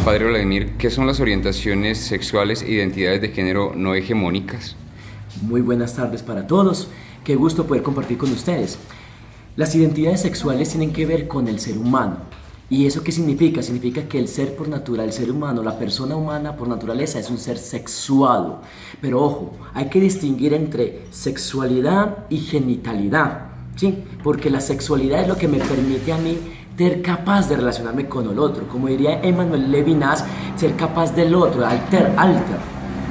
Padre Vladimir, ¿qué son las orientaciones sexuales e identidades de género no hegemónicas? Muy buenas tardes para todos, qué gusto poder compartir con ustedes. Las identidades sexuales tienen que ver con el ser humano. ¿Y eso qué significa? Significa que el ser por naturaleza, el ser humano, la persona humana por naturaleza es un ser sexuado. Pero ojo, hay que distinguir entre sexualidad y genitalidad, ¿sí? Porque la sexualidad es lo que me permite a mí ser capaz de relacionarme con el otro. Como diría Emmanuel Levinas, ser capaz del otro, alter.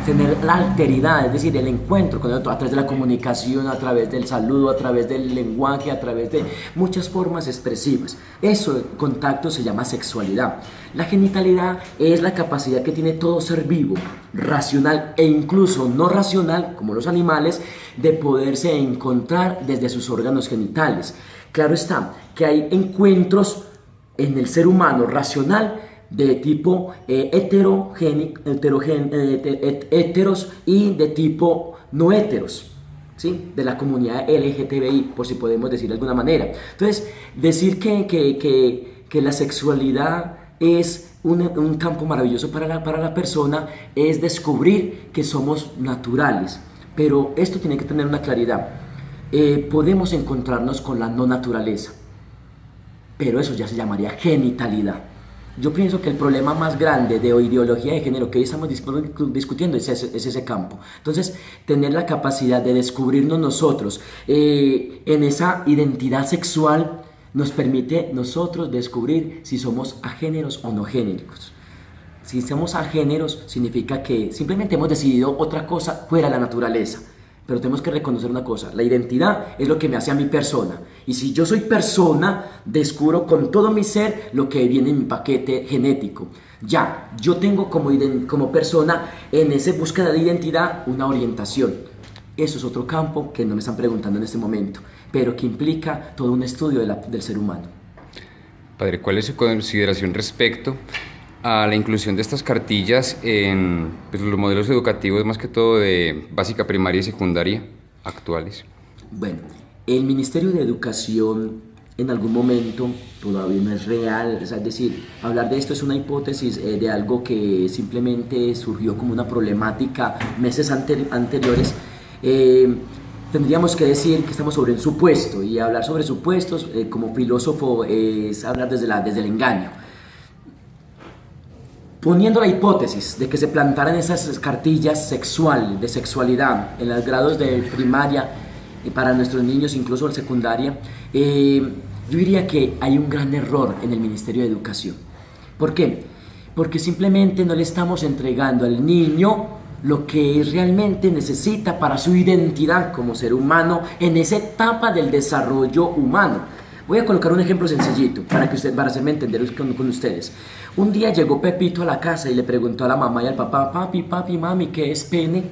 Tener la alteridad, es decir, el encuentro con el otro a través de la comunicación, a través del saludo, a través del lenguaje, a través de muchas formas expresivas. Eso, el contacto, se llama sexualidad. La genitalidad es la capacidad que tiene todo ser vivo, racional e incluso no racional, como los animales, de poderse encontrar desde sus órganos genitales. Claro está que hay encuentros en el ser humano racional de tipo heteros y de tipo no heteros, ¿sí? De la comunidad LGTBI, por si podemos decir de alguna manera. Entonces, decir que la sexualidad es un campo maravilloso para la persona es descubrir que somos naturales, pero esto tiene que tener una claridad. Podemos encontrarnos con la no naturaleza, pero eso ya se llamaría genitalidad. Yo pienso que el problema más grande de ideología de género que hoy estamos discutiendo es ese campo. Entonces, tener la capacidad de descubrirnos nosotros en esa identidad sexual nos permite nosotros descubrir si somos agéneros o no géneros. Si somos agéneros, significa que simplemente hemos decidido otra cosa fuera de la naturaleza. Pero tenemos que reconocer una cosa, la identidad es lo que me hace a mi persona. Y si yo soy persona, descubro con todo mi ser lo que viene en mi paquete genético. Ya, yo tengo como persona en esa búsqueda de identidad una orientación. Eso es otro campo que no me están preguntando en este momento, pero que implica todo un estudio del ser humano. Padre, ¿cuál es su consideración respecto a la inclusión de estas cartillas en los modelos educativos, más que todo de básica, primaria y secundaria actuales? Bueno, el Ministerio de Educación en algún momento todavía no es real, es decir, hablar de esto es una hipótesis de algo que simplemente surgió como una problemática meses anteriores. Tendríamos que decir que estamos sobre un supuesto, y hablar sobre supuestos como filósofo es hablar desde el engaño. Poniendo la hipótesis de que se plantaran esas cartillas de sexualidad en los grados de primaria para nuestros niños, incluso en secundaria, yo diría que hay un gran error en el Ministerio de Educación. ¿Por qué? Porque simplemente no le estamos entregando al niño lo que realmente necesita para su identidad como ser humano en esa etapa del desarrollo humano. Voy a colocar un ejemplo sencillito para hacerme entender con ustedes. Un día llegó Pepito a la casa y le preguntó a la mamá y al papá: papi, mami, ¿qué es pene?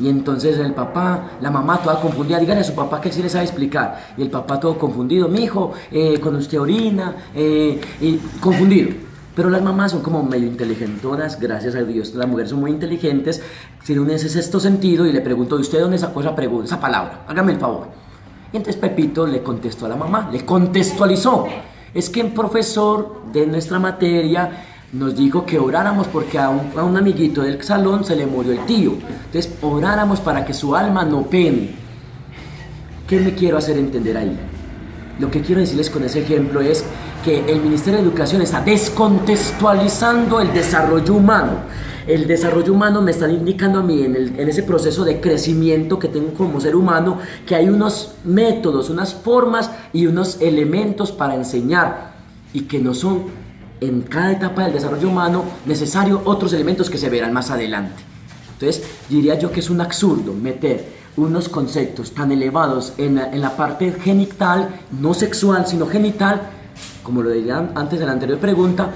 Y entonces la mamá toda confundida, díganle a su papá que él sí le sabe explicar. Y el papá todo confundido: mi hijo, cuando usted orina, y confundido. Pero las mamás son como medio inteligentonas, gracias a Dios, las mujeres son muy inteligentes, tienen ese sexto sentido, y le preguntó: ¿y usted dónde sacó esa palabra? Hágame el favor. Y entonces Pepito le contestó a la mamá, le contextualizó: es que el profesor de nuestra materia nos dijo que oráramos porque a un amiguito del salón se le murió el tío. Entonces oráramos para que su alma no pene. ¿Qué me quiero hacer entender ahí? Lo que quiero decirles con ese ejemplo es que el Ministerio de Educación está descontextualizando el desarrollo humano. El desarrollo humano me está indicando a mí en ese proceso de crecimiento que tengo como ser humano, que hay unos métodos, unas formas y unos elementos para enseñar, y que no son en cada etapa del desarrollo humano necesarios otros elementos que se verán más adelante. Entonces diría yo que es un absurdo meter unos conceptos tan elevados en la parte genital, no sexual sino genital, como lo dirían antes de la anterior pregunta,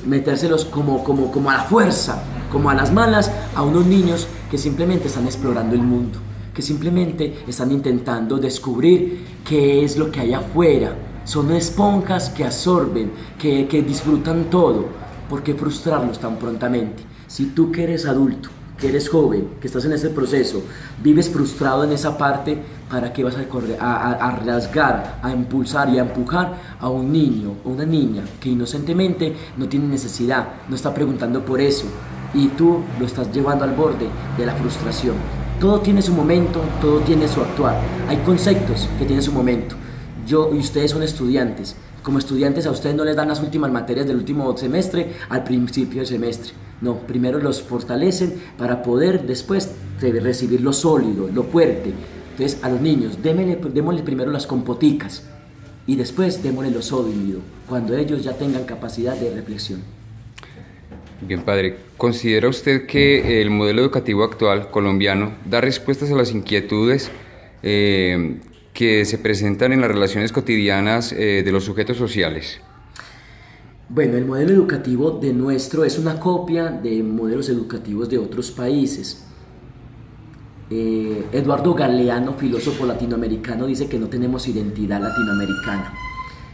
metérselos como a la fuerza, como a las malas, a unos niños que simplemente están explorando el mundo, que simplemente están intentando descubrir qué es lo que hay afuera. Son esponjas que absorben, que disfrutan todo. ¿Por qué frustrarlos tan prontamente? Si tú que eres adulto que eres joven, que estás en ese proceso, vives frustrado en esa parte, ¿para qué vas a correr, a rasgar, a impulsar y a empujar a un niño o una niña que inocentemente no tiene necesidad, no está preguntando por eso, y tú lo estás llevando al borde de la frustración? Todo tiene su momento, todo tiene su actuar. Hay conceptos que tienen su momento. Yo y ustedes son estudiantes. Como estudiantes a ustedes no les dan las últimas materias del último semestre al principio del semestre. No, primero los fortalecen para poder después recibir lo sólido, lo fuerte. Entonces a los niños démosle primero las compoticas y después démosle lo sólido, cuando ellos ya tengan capacidad de reflexión. Bien, padre. ¿Considera usted que el modelo educativo actual colombiano da respuestas a las inquietudes que se presentan en las relaciones cotidianas de los sujetos sociales? Bueno, el modelo educativo de nuestro es una copia de modelos educativos de otros países. Eduardo Galeano, filósofo latinoamericano, dice que no tenemos identidad latinoamericana.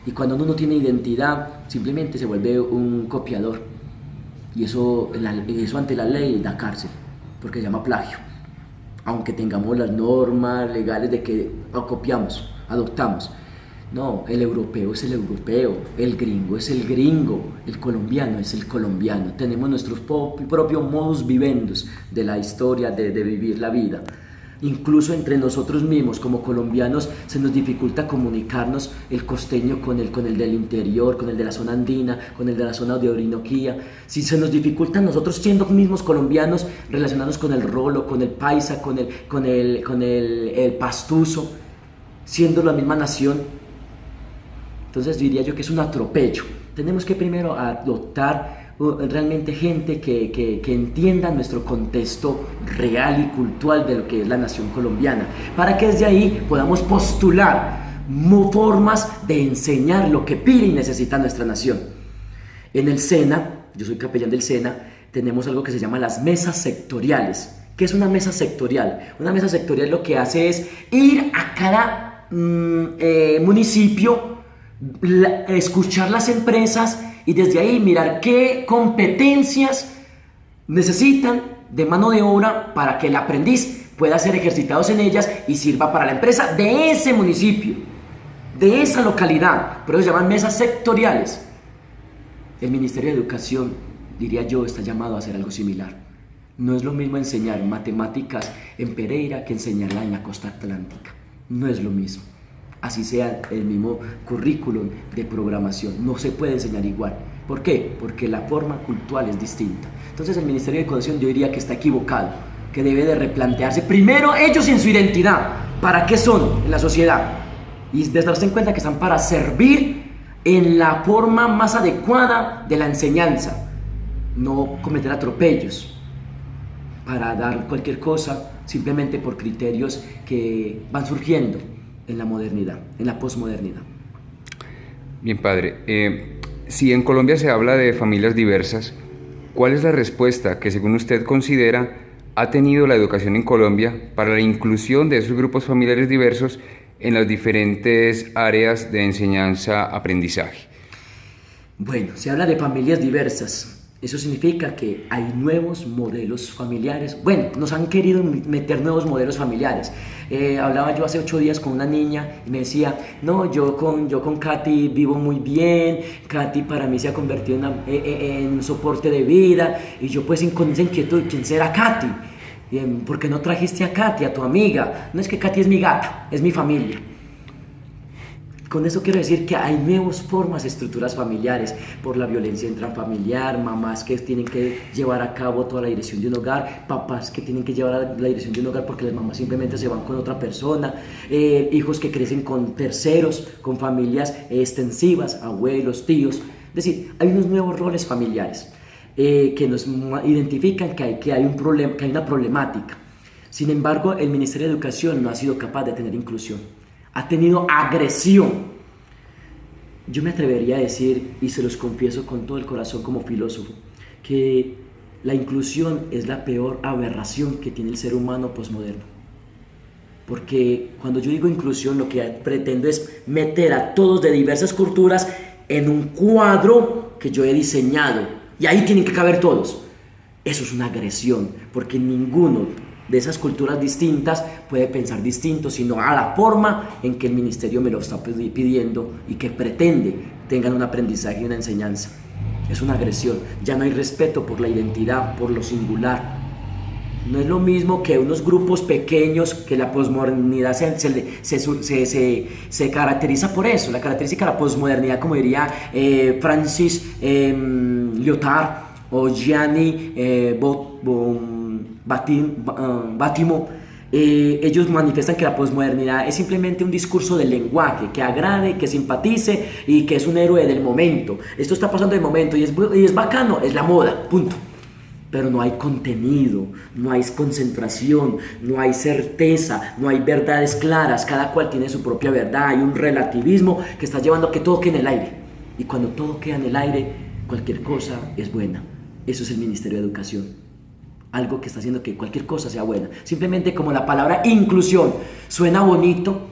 Y cuando uno no tiene identidad, simplemente se vuelve un copiador. Y eso ante la ley da cárcel, porque se llama plagio. Aunque tengamos las normas legales de que copiamos, adoptamos. No, el europeo es el europeo, el gringo es el gringo, el colombiano es el colombiano. Tenemos nuestros propios modus vivendi de la historia, de vivir la vida. Incluso entre nosotros mismos como colombianos se nos dificulta comunicarnos, el costeño con el del interior, con el de la zona andina, con el de la zona de Orinoquía. Si se nos dificulta nosotros siendo mismos colombianos relacionarnos con el rolo, con el paisa, con el pastuso, siendo la misma nación, entonces diría yo que es un atropello. Tenemos que primero adoptar realmente gente que entienda nuestro contexto real y cultural de lo que es la nación colombiana, para que desde ahí podamos postular formas de enseñar lo que pide y necesita nuestra nación. En el SENA, yo soy capellán del SENA, tenemos algo que se llama las mesas sectoriales. ¿Qué es una mesa sectorial? Una mesa sectorial lo que hace es ir a cada municipio, escuchar las empresas y desde ahí mirar qué competencias necesitan de mano de obra para que el aprendiz pueda ser ejercitados en ellas y sirva para la empresa de ese municipio, de esa localidad. Por eso se llaman mesas sectoriales. El Ministerio de Educación, diría yo, está llamado a hacer algo similar. No es lo mismo enseñar matemáticas en Pereira que enseñarla en la costa atlántica. No es lo mismo. Así sea el mismo currículum de programación, no se puede enseñar igual. ¿Por qué? Porque la forma cultural es distinta. Entonces el Ministerio de Educación yo diría que está equivocado, que debe de replantearse primero ellos en su identidad, ¿para qué son en la sociedad? Y de darse en cuenta que están para servir en la forma más adecuada de la enseñanza, no cometer atropellos para dar cualquier cosa simplemente por criterios que van surgiendo en la modernidad, en la posmodernidad. Bien, padre. Si en Colombia se habla de familias diversas, ¿cuál es la respuesta que, según usted considera, ha tenido la educación en Colombia para la inclusión de esos grupos familiares diversos en las diferentes áreas de enseñanza-aprendizaje? Bueno, se habla de familias diversas. Eso significa que hay nuevos modelos familiares. Bueno, nos han querido meter nuevos modelos familiares. Hablaba yo hace 8 días con una niña y me decía, no, yo con Katy vivo muy bien, Katy para mí se ha convertido en un soporte de vida, y yo pues con esa inquietud, ¿quién será Katy? ¿Por qué no trajiste a Katy, a tu amiga? No es que Katy es mi gata, es mi familia. Con eso quiero decir que hay nuevas formas, estructuras familiares, por la violencia intrafamiliar, mamás que tienen que llevar a cabo toda la dirección de un hogar, papás que tienen que llevar la dirección de un hogar porque las mamás simplemente se van con otra persona, hijos que crecen con terceros, con familias extensivas, abuelos, tíos. Es decir, hay unos nuevos roles familiares que nos identifican que hay un problema, que hay una problemática. Sin embargo, el Ministerio de Educación no ha sido capaz de tener inclusión. Ha tenido agresión. Yo me atrevería a decir, y se los confieso con todo el corazón como filósofo, que la inclusión es la peor aberración que tiene el ser humano posmoderno. Porque cuando yo digo inclusión, lo que pretendo es meter a todos de diversas culturas en un cuadro que yo he diseñado. Y ahí tienen que caber todos. Eso es una agresión, porque ninguno de esas culturas distintas puede pensar distinto, sino a la forma en que el ministerio me lo está pidiendo y que pretende tengan un aprendizaje y una enseñanza. Es una agresión. Ya no hay respeto por la identidad, por lo singular. No es lo mismo que unos grupos pequeños, que la posmodernidad se caracteriza por eso. La característica de la posmodernidad, como diría Francis Lyotard o Gianni Battimo, ellos manifiestan que la posmodernidad es simplemente un discurso del lenguaje que agrade, que simpatice y que es un héroe del momento. Esto está pasando de momento y es bacano, es la moda, punto. Pero no hay contenido, no hay concentración, no hay certeza, no hay verdades claras, cada cual tiene su propia verdad, hay un relativismo que está llevando a que todo quede en el aire. Y cuando todo queda en el aire, cualquier cosa es buena. Eso es el Ministerio de Educación. Algo que está haciendo que cualquier cosa sea buena. Simplemente como la palabra inclusión suena bonito,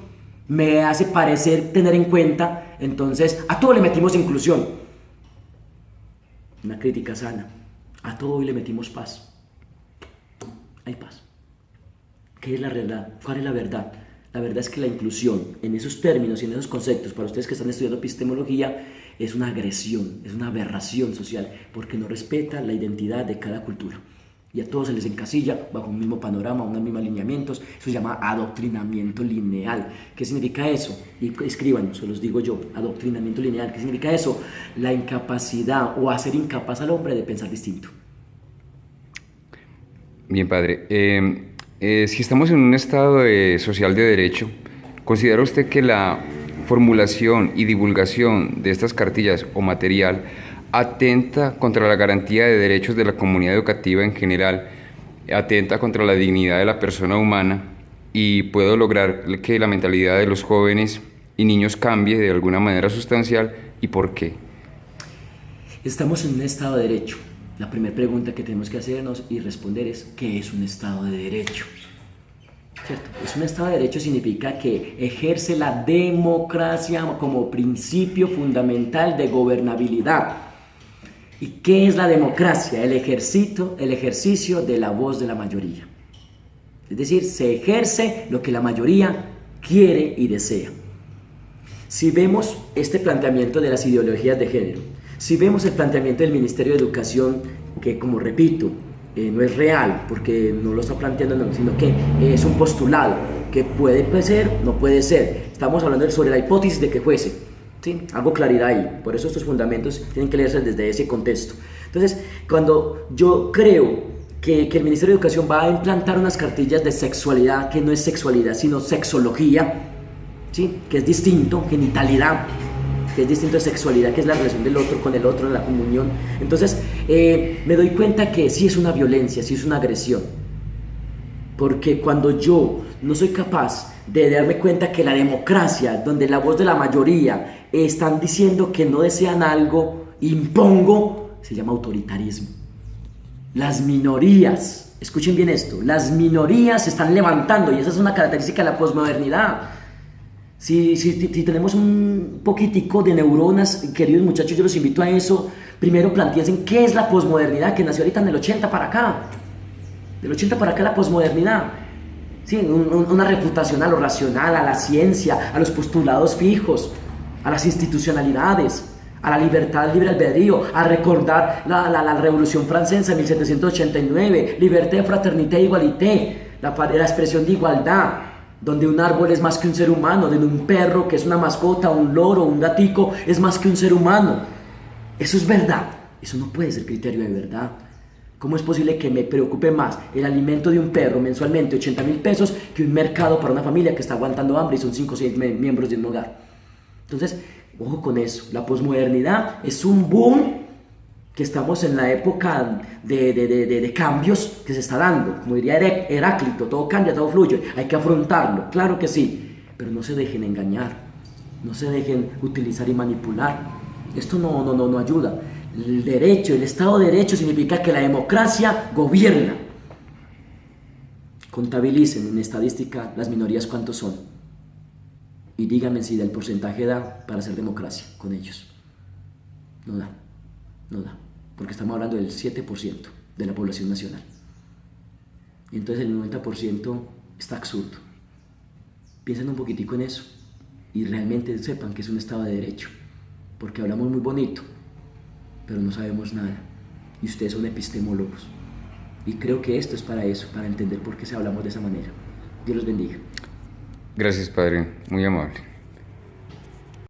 me hace parecer tener en cuenta, entonces a todo le metimos inclusión. Una crítica sana. A todo hoy le metimos paz. Hay paz. ¿Qué es la verdad? ¿Cuál es la verdad? La verdad es que la inclusión, en esos términos y en esos conceptos, para ustedes que están estudiando epistemología, es una agresión, es una aberración social, porque no respeta la identidad de cada cultura. Y a todos se les encasilla bajo un mismo panorama, unos mismos alineamientos. Eso se llama adoctrinamiento lineal. ¿Qué significa eso? Y escriban, se los digo yo, adoctrinamiento lineal. ¿Qué significa eso? La incapacidad o hacer incapaz al hombre de pensar distinto. Bien, padre. Si estamos en un estado social de derecho, ¿considera usted que la formulación y divulgación de estas cartillas o material atenta contra la garantía de derechos de la comunidad educativa en general, atenta contra la dignidad de la persona humana y puede lograr que la mentalidad de los jóvenes y niños cambie de alguna manera sustancial? ¿Y por qué? Estamos en un estado de derecho. La primera pregunta que tenemos que hacernos y responder es: ¿qué es un estado de derecho? ¿Cierto? Es un estado de derecho significa que ejerce la democracia como principio fundamental de gobernabilidad. ¿Y qué es la democracia? El ejercicio de la voz de la mayoría. Es decir, se ejerce lo que la mayoría quiere y desea. Si vemos este planteamiento de las ideologías de género, si vemos el planteamiento del Ministerio de Educación, que como repito, no es real, porque no lo está planteando, sino que es un postulado, que puede ser, no puede ser. Estamos hablando sobre la hipótesis de que fuese. ¿Sí? Hago claridad ahí, por eso estos fundamentos tienen que leerse desde ese contexto. Entonces, cuando yo creo que el Ministerio de Educación va a implantar unas cartillas de sexualidad, que no es sexualidad, sino sexología, ¿sí? Que es distinto, genitalidad, que es distinto de sexualidad, que es la relación del otro con el otro en la comunión. Entonces, me doy cuenta que sí es una violencia, sí es una agresión. Porque cuando yo no soy capaz de darme cuenta que la democracia, donde la voz de la mayoría están diciendo que no desean algo, impongo, se llama autoritarismo. Las minorías, escuchen bien esto, las minorías se están levantando y esa es una característica de la posmodernidad. Si tenemos un poquitico de neuronas, queridos muchachos, yo los invito a eso. Primero planteen qué es la posmodernidad, que nació ahorita en el 80 para acá. Del 80 para acá la posmodernidad. Sí, una refutación a lo racional, a la ciencia, a los postulados fijos, a las institucionalidades, a la libertad, libre albedrío, a recordar la Revolución Francesa en 1789, liberté, fraternité, igualité, la expresión de igualdad, donde un árbol es más que un ser humano, donde un perro que es una mascota, un loro, un gatico, es más que un ser humano. Eso es verdad, eso no puede ser criterio de verdad. ¿Cómo es posible que me preocupe más el alimento de un perro mensualmente, 80.000 pesos, que un mercado para una familia que está aguantando hambre y son 5 o 6 miembros de un hogar? Entonces, ojo con eso. La posmodernidad es un boom que estamos en la época de cambios que se está dando. Como diría Heráclito, todo cambia, todo fluye. Hay que afrontarlo, claro que sí. Pero no se dejen engañar, no se dejen utilizar y manipular. Esto no ayuda. El derecho, el Estado de Derecho significa que la democracia gobierna. Contabilicen en estadística las minorías cuántos son y díganme si el porcentaje da para hacer democracia con ellos. No da, porque estamos hablando del 7% de la población nacional. Y entonces el 90% está absurdo. Piensen un poquitico en eso y realmente sepan que es un Estado de Derecho, porque hablamos muy bonito, pero no sabemos nada. Y ustedes son epistemólogos. Y creo que esto es para eso, para entender por qué se hablamos de esa manera. Dios los bendiga. Gracias, padre, muy amable.